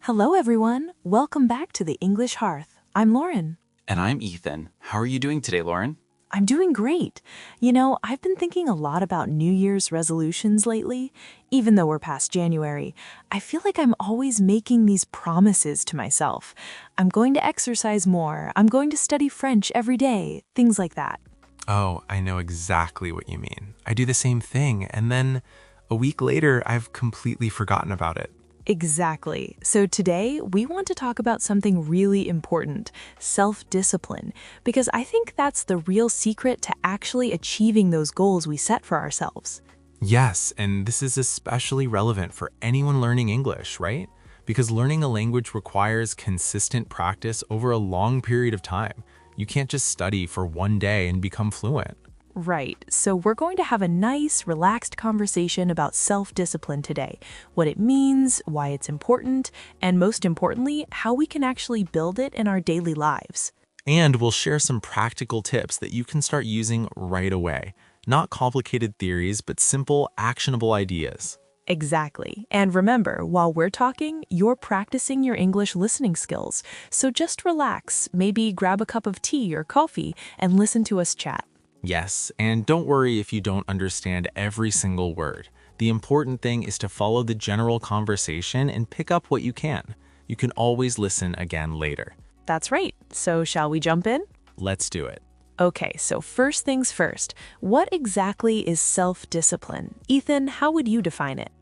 Hello, everyone. Welcome back to the English Hearth. I'm Lauren. And I'm Ethan. How are you doing today, Lauren? I'm doing great. I've been thinking a lot about New Year's resolutions lately. Even though we're past January, I feel like I'm always making these promises to myself. I'm going to exercise more. I'm going to study French every day. Things like that. Oh, I know exactly what you mean. I do the same thing, and then a week later, I've completely forgotten about it. Exactly. So today, we want to talk about something really important, self-discipline, because I think that's the real secret to actually achieving those goals we set for ourselves. Yes, and this is especially relevant for anyone learning English, right? Because learning a language requires consistent practice over a long period of time. You can't just study for one day and become fluent. Right. So we're going to have a nice, relaxed conversation about self-discipline today, what it means, why it's important, and most importantly, how we can actually build it in our daily lives. And we'll share some practical tips that you can start using right away. Not complicated theories, but simple, actionable ideas. Exactly. And remember, while we're talking, you're practicing your English listening skills. So just relax, maybe grab a cup of tea or coffee, and listen to us chat. Yes, and don't worry if you don't understand every single word. The important thing is to follow the general conversation and pick up what you can. You can always listen again later. That's right. So shall we jump in? Let's do it. Okay, so first things first, what exactly is self-discipline? Ethan, how would you define it?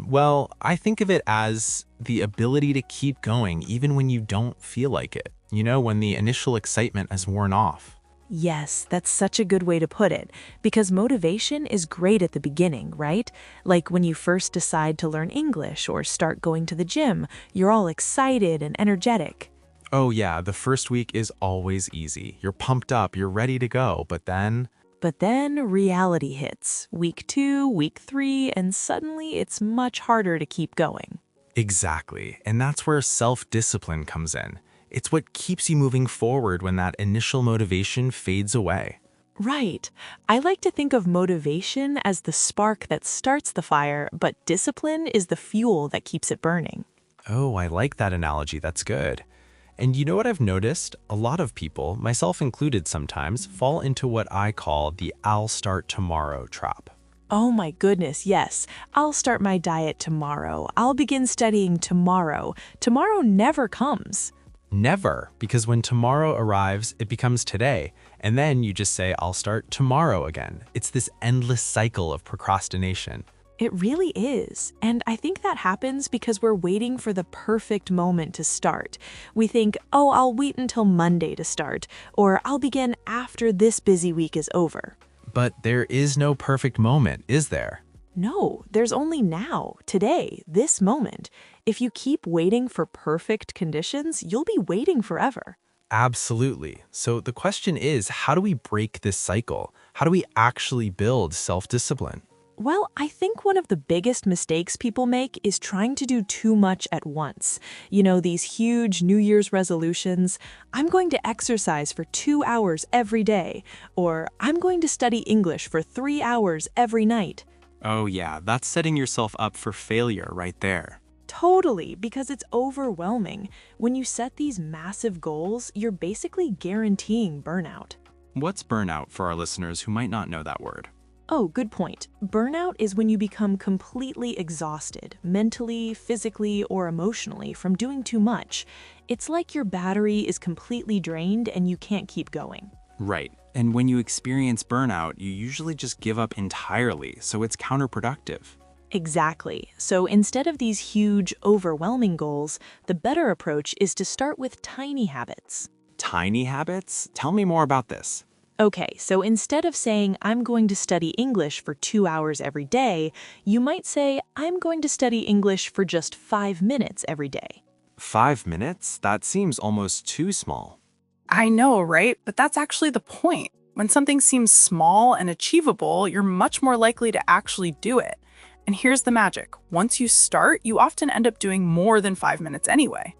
Well, I think of it as the ability to keep going even when you don't feel like it. When the initial excitement has worn off. Yes, that's such a good way to put it, because motivation is great at the beginning, right? Like when you first decide to learn English or start going to the gym, you're all excited and energetic. Oh yeah, the first week is always easy. You're pumped up, you're ready to go, but then... But then reality hits, week 2, week 3, and suddenly it's much harder to keep going. Exactly, and that's where self-discipline comes in. It's what keeps you moving forward when that initial motivation fades away. Right. I like to think of motivation as the spark that starts the fire, but discipline is the fuel that keeps it burning. Oh, I like that analogy. That's good. And you know what I've noticed? A lot of people, myself included sometimes, fall into what I call the "I'll start tomorrow" trap. Oh my goodness, yes. I'll start my diet tomorrow. I'll begin studying tomorrow. Tomorrow never comes. Never, because when tomorrow arrives, it becomes today. And then you just say, I'll start tomorrow again. It's this endless cycle of procrastination. It really is. And I think that happens because we're waiting for the perfect moment to start. We think, oh, I'll wait until Monday to start, or I'll begin after this busy week is over. But there is no perfect moment, is there? No, there's only now, today, this moment. If you keep waiting for perfect conditions, you'll be waiting forever. Absolutely. So the question is, how do we break this cycle? How do we actually build self-discipline? Well, I think one of the biggest mistakes people make is trying to do too much at once. These huge New Year's resolutions. I'm going to exercise for 2 hours every day, or I'm going to study English for 3 hours every night. Oh yeah, that's setting yourself up for failure right there. Totally, because it's overwhelming. When you set these massive goals, you're basically guaranteeing burnout. What's burnout for our listeners who might not know that word? Oh, good point. Burnout is when you become completely exhausted, mentally, physically, or emotionally from doing too much. It's like your battery is completely drained and you can't keep going. Right. And when you experience burnout, you usually just give up entirely, so it's counterproductive. Exactly. So instead of these huge, overwhelming goals, the better approach is to start with tiny habits. Tiny habits? Tell me more about this. Okay, so instead of saying, I'm going to study English for 2 hours every day, you might say, I'm going to study English for just 5 minutes every day. 5 minutes? That seems almost too small. I know, right? But that's actually the point. When something seems small and achievable, you're much more likely to actually do it. And here's the magic. Once you start, you often end up doing more than 5 minutes anyway.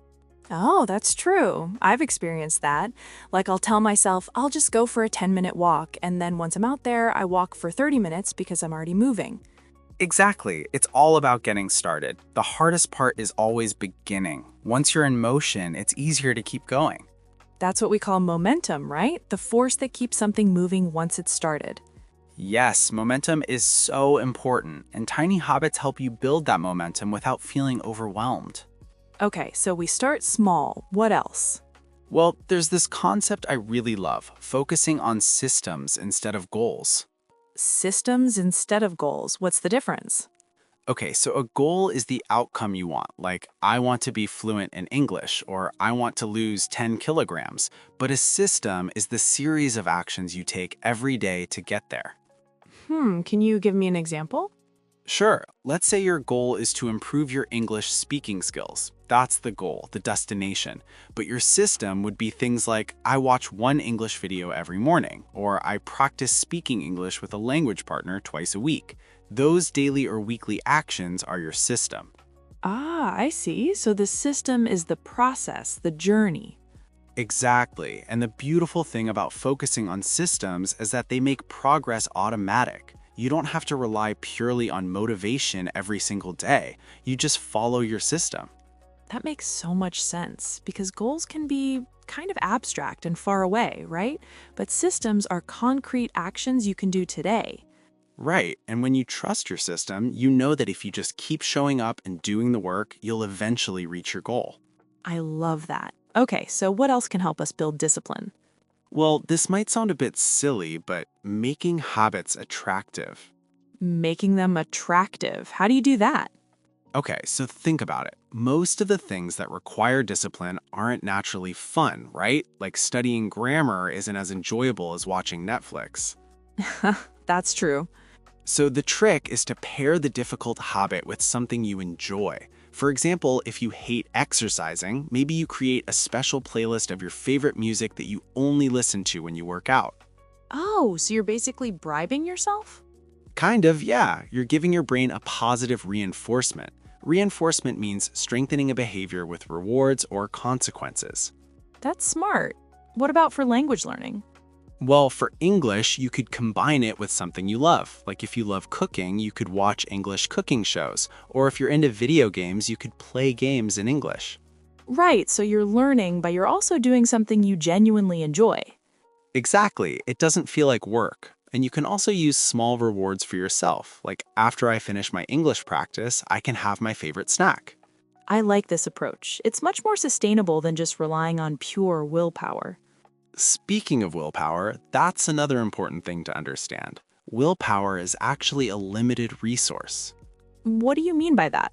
Oh, that's true. I've experienced that. Like I'll tell myself, I'll just go for a 10-minute walk, and then once I'm out there, I walk for 30 minutes because I'm already moving. Exactly. It's all about getting started. The hardest part is always beginning. Once you're in motion, it's easier to keep going. That's what we call momentum, right? The force that keeps something moving once it's started. Yes, momentum is so important, and tiny habits help you build that momentum without feeling overwhelmed. Okay, so we start small. What else? Well, there's this concept I really love, focusing on systems instead of goals. Systems instead of goals. What's the difference? Okay, so a goal is the outcome you want, like I want to be fluent in English or I want to lose 10 kilograms. But a system is the series of actions you take every day to get there. Can you give me an example? Sure, let's say your goal is to improve your English speaking skills. That's the goal, the destination. But your system would be things like I watch one English video every morning, or I practice speaking English with a language partner twice a week. Those daily or weekly actions are your system. Ah, I see. So the system is the process, the journey. Exactly, and the beautiful thing about focusing on systems is that they make progress automatic. You don't have to rely purely on motivation every single day. You just follow your system. That makes so much sense because goals can be kind of abstract and far away, right? But systems are concrete actions you can do today. Right, and when you trust your system, you know that if you just keep showing up and doing the work, you'll eventually reach your goal. I love that. Okay, so what else can help us build discipline? Well, this might sound a bit silly, but making habits attractive. Making them attractive. How do you do that? Okay, so think about it. Most of the things that require discipline aren't naturally fun, right? Like studying grammar isn't as enjoyable as watching Netflix. That's true. So the trick is to pair the difficult habit with something you enjoy. For example, if you hate exercising, maybe you create a special playlist of your favorite music that you only listen to when you work out. Oh, so you're basically bribing yourself? Kind of, yeah. You're giving your brain a positive reinforcement. Reinforcement means strengthening a behavior with rewards or consequences. That's smart. What about for language learning? Well, for English, you could combine it with something you love. Like if you love cooking, you could watch English cooking shows. Or if you're into video games, you could play games in English. Right, so you're learning, but you're also doing something you genuinely enjoy. Exactly. It doesn't feel like work. And you can also use small rewards for yourself. Like after I finish my English practice, I can have my favorite snack. I like this approach. It's much more sustainable than just relying on pure willpower. Speaking of willpower, that's another important thing to understand. Willpower is actually a limited resource. What do you mean by that?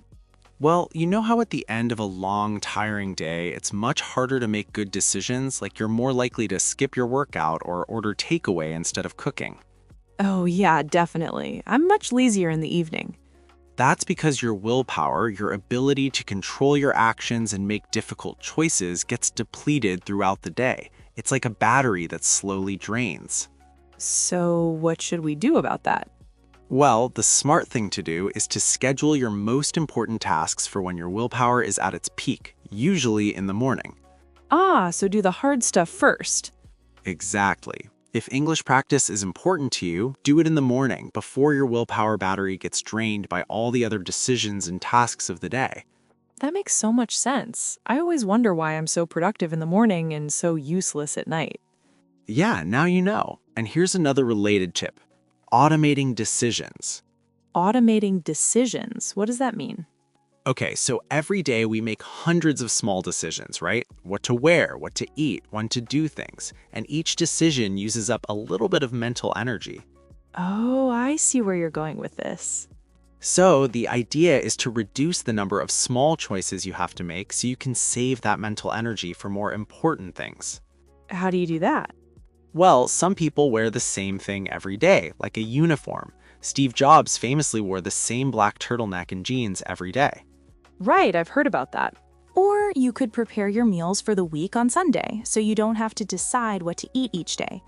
Well, you know how at the end of a long, tiring day, it's much harder to make good decisions, like you're more likely to skip your workout or order takeaway instead of cooking. Oh, yeah, definitely. I'm much lazier in the evening. That's because your willpower, your ability to control your actions and make difficult choices, gets depleted throughout the day. It's like a battery that slowly drains. So, what should we do about that? Well, the smart thing to do is to schedule your most important tasks for when your willpower is at its peak, usually in the morning. Ah, so do the hard stuff first. Exactly. If English practice is important to you, do it in the morning before your willpower battery gets drained by all the other decisions and tasks of the day. That makes so much sense. I always wonder why I'm so productive in the morning and so useless at night. Yeah, now you know. And here's another related tip. Automating decisions. Automating decisions. What does that mean? Okay, so every day we make hundreds of small decisions, right? What to wear, what to eat, when to do things. And each decision uses up a little bit of mental energy. Oh, I see where you're going with this. So the idea is to reduce the number of small choices you have to make so you can save that mental energy for more important things. How do you do that? Well, some people wear the same thing every day, like a uniform. Steve Jobs famously wore the same black turtleneck and jeans every day. Right, I've heard about that. Or you could prepare your meals for the week on Sunday, so you don't have to decide what to eat each day.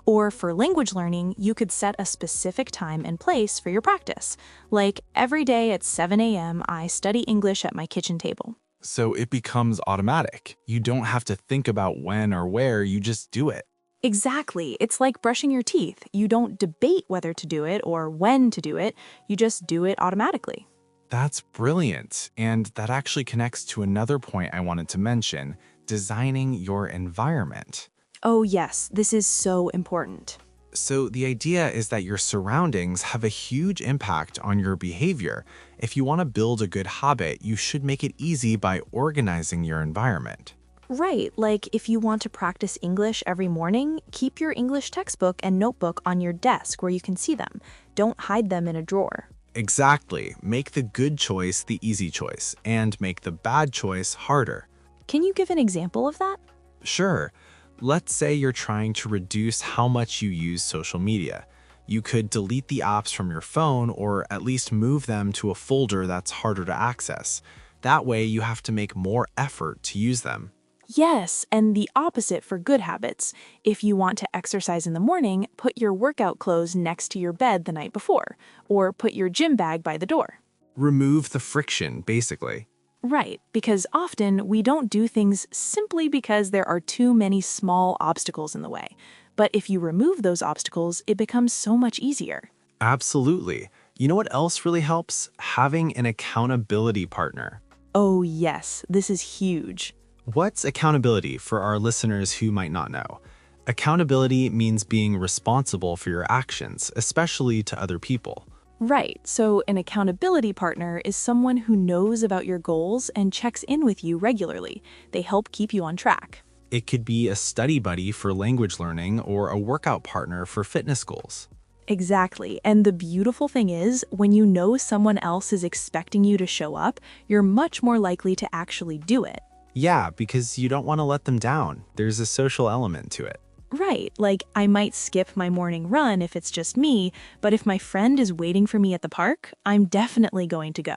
Or for language learning, you could set a specific time and place for your practice. Like every day at 7 a.m., I study English at my kitchen table. So it becomes automatic. You don't have to think about when or where, you just do it. Exactly. It's like brushing your teeth. You don't debate whether to do it or when to do it, you just do it automatically. That's brilliant. And that actually connects to another point I wanted to mention, designing your environment. Oh, yes, this is so important. So the idea is that your surroundings have a huge impact on your behavior. If you want to build a good habit, you should make it easy by organizing your environment. Right, like if you want to practice English every morning, keep your English textbook and notebook on your desk where you can see them. Don't hide them in a drawer. Exactly. Make the good choice the easy choice, and make the bad choice harder. Can you give an example of that? Sure. Let's say you're trying to reduce how much you use social media. You could delete the apps from your phone or at least move them to a folder that's harder to access. That way, you have to make more effort to use them. Yes, and the opposite for good habits. If you want to exercise in the morning, put your workout clothes next to your bed the night before, or put your gym bag by the door. Remove the friction, basically. Right, because often we don't do things simply because there are too many small obstacles in the way. But if you remove those obstacles, it becomes so much easier. Absolutely. You know what else really helps? Having an accountability partner. Oh, yes, this is huge. What's accountability for our listeners who might not know? Accountability means being responsible for your actions, especially to other people. Right, so an accountability partner is someone who knows about your goals and checks in with you regularly. They help keep you on track. It could be a study buddy for language learning or a workout partner for fitness goals. Exactly, and the beautiful thing is, when you know someone else is expecting you to show up, you're much more likely to actually do it. Yeah, because you don't want to let them down. There's a social element to it. Right, like I might skip my morning run if it's just me, but if my friend is waiting for me at the park, I'm definitely going to go.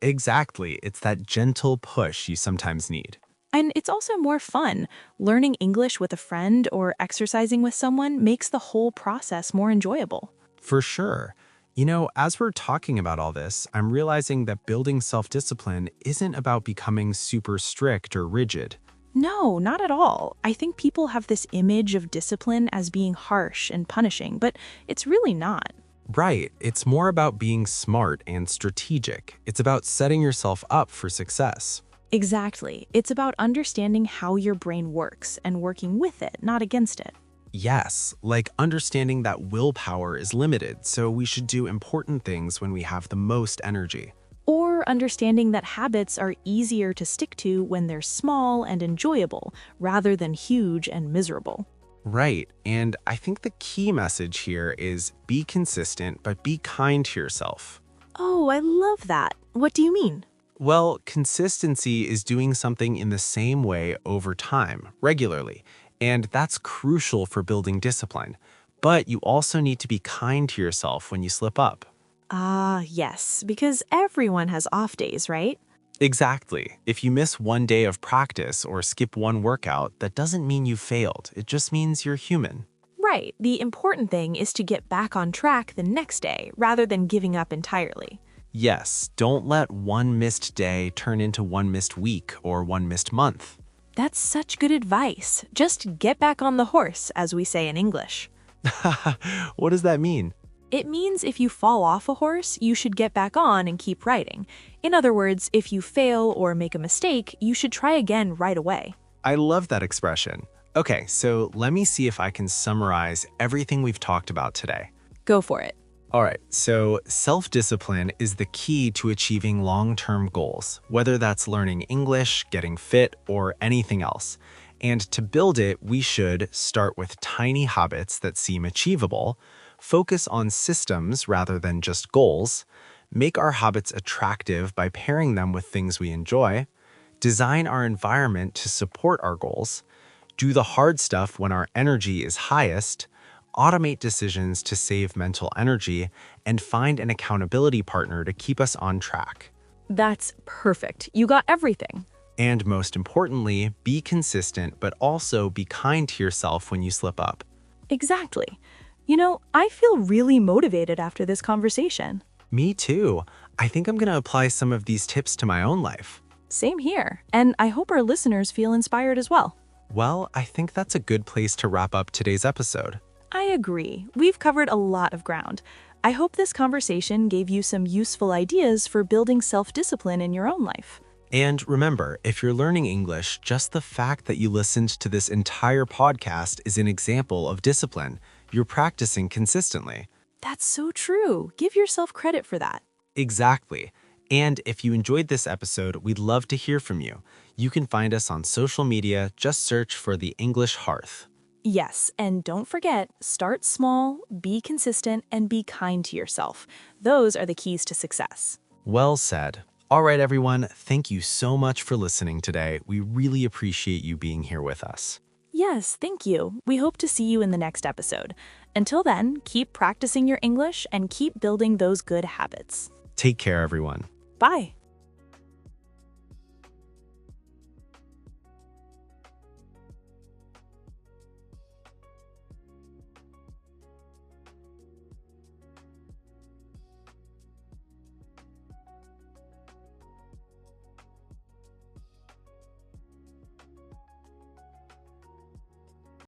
Exactly. It's that gentle push you sometimes need. And it's also more fun. Learning English with a friend or exercising with someone makes the whole process more enjoyable. For sure. You know, as we're talking about all this, I'm realizing that building self-discipline isn't about becoming super strict or rigid. No, not at all. I think people have this image of discipline as being harsh and punishing, but it's really not. Right. It's more about being smart and strategic. It's about setting yourself up for success. Exactly. It's about understanding how your brain works and working with it, not against it. Yes, like understanding that willpower is limited, so we should do important things when we have the most energy. Or understanding that habits are easier to stick to when they're small and enjoyable, rather than huge and miserable. Right, and I think the key message here is be consistent, but be kind to yourself. Oh, I love that. What do you mean? Well, consistency is doing something in the same way over time, regularly, and that's crucial for building discipline. But you also need to be kind to yourself when you slip up. Ah, yes, because everyone has off days, right? Exactly. If you miss one day of practice or skip one workout, that doesn't mean you failed. It just means you're human. Right. The important thing is to get back on track the next day rather than giving up entirely. Yes, don't let one missed day turn into one missed week or one missed month. That's such good advice. Just get back on the horse, as we say in English. What does that mean? It means if you fall off a horse, you should get back on and keep riding. In other words, if you fail or make a mistake, you should try again right away. I love that expression. Okay, so let me see if I can summarize everything we've talked about today. Go for it. All right, so self-discipline is the key to achieving long-term goals, whether that's learning English, getting fit, or anything else. And to build it, we should start with tiny habits that seem achievable, focus on systems rather than just goals, make our habits attractive by pairing them with things we enjoy, design our environment to support our goals, do the hard stuff when our energy is highest, automate decisions to save mental energy, and find an accountability partner to keep us on track. That's perfect. You got everything. And most importantly, be consistent, but also be kind to yourself when you slip up. Exactly. You know, I feel really motivated after this conversation. Me too. I think I'm going to apply some of these tips to my own life. Same here. And I hope our listeners feel inspired as well. Well, I think that's a good place to wrap up today's episode. I agree. We've covered a lot of ground. I hope this conversation gave you some useful ideas for building self-discipline in your own life. And remember, if you're learning English, just the fact that you listened to this entire podcast is an example of discipline. You're practicing consistently. That's so true. Give yourself credit for that. Exactly. And if you enjoyed this episode, we'd love to hear from you. You can find us on social media. Just search for The English Hearth. Yes, and don't forget, start small, be consistent, and be kind to yourself. Those are the keys to success. Well said. All right, everyone. Thank you so much for listening today. We really appreciate you being here with us. Yes, thank you. We hope to see you in the next episode. Until then, keep practicing your English and keep building those good habits. Take care, everyone. Bye.